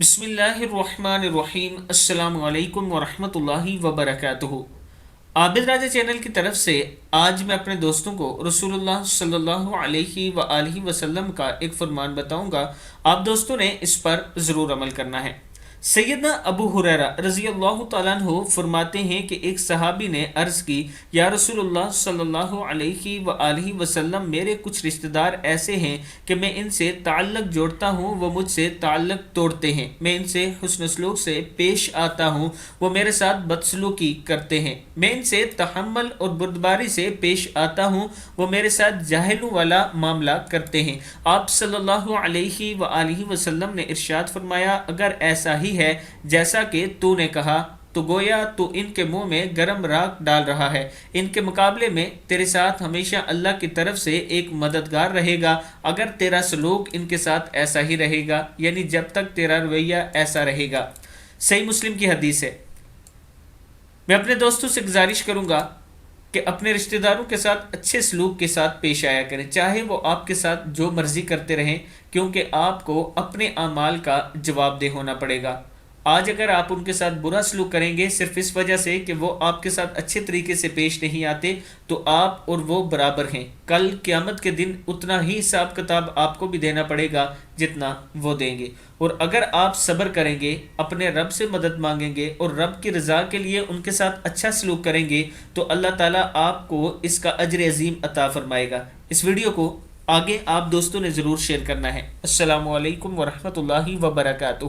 بسم اللہ الرحمن الرحیم۔ السلام علیکم ورحمۃ اللہ وبرکاتہ۔ عابد راجہ چینل کی طرف سے آج میں اپنے دوستوں کو رسول اللہ صلی اللہ علیہ وآلہ وسلم کا ایک فرمان بتاؤں گا، آپ دوستوں نے اس پر ضرور عمل کرنا ہے۔ سیدنا ابو ہریرہ رضی اللہ تعالیٰ عنہ فرماتے ہیں کہ ایک صحابی نے عرض کی، یا رسول اللہ صلی اللہ علیہ وآلہ وسلم، میرے کچھ رشتہ دار ایسے ہیں کہ میں ان سے تعلق جوڑتا ہوں، وہ مجھ سے تعلق توڑتے ہیں، میں ان سے حسن سلوک سے پیش آتا ہوں، وہ میرے ساتھ بدسلوکی کرتے ہیں، میں ان سے تحمل اور بردباری سے پیش آتا ہوں، وہ میرے ساتھ جاہلوں والا معاملہ کرتے ہیں۔ آپ صلی اللہ علیہ وآلہ وسلم نے ارشاد فرمایا، اگر ایسا ہی ہے جیسا کہ تو نے کہا تو گویا تو ان کے منہ میں گرم راکھ ڈال رہا ہے، ان کے مقابلے میں تیرے ساتھ ہمیشہ اللہ کی طرف سے ایک مددگار رہے گا اگر تیرا سلوک ان کے ساتھ ایسا ہی رہے گا، یعنی جب تک تیرا رویہ ایسا رہے گا۔ صحیح مسلم کی حدیث ہے۔ میں اپنے دوستوں سے گزارش کروں گا کہ اپنے رشتہ داروں کے ساتھ اچھے سلوک کے ساتھ پیش آیا کریں، چاہے وہ آپ کے ساتھ جو مرضی کرتے رہیں، کیونکہ آپ کو اپنے اعمال کا جواب دہ ہونا پڑے گا۔ آج اگر آپ ان کے ساتھ برا سلوک کریں گے صرف اس وجہ سے کہ وہ آپ کے ساتھ اچھے طریقے سے پیش نہیں آتے، تو آپ اور وہ برابر ہیں، کل قیامت کے دن اتنا ہی حساب کتاب آپ کو بھی دینا پڑے گا جتنا وہ دیں گے۔ اور اگر آپ صبر کریں گے، اپنے رب سے مدد مانگیں گے اور رب کی رضا کے لیے ان کے ساتھ اچھا سلوک کریں گے، تو اللہ تعالیٰ آپ کو اس کا اجر عظیم عطا فرمائے گا۔ اس ویڈیو کو آگے آپ دوستوں نے ضرور شیئر کرنا ہے۔ السلام علیکم ورحمۃ اللہ وبرکاتہ۔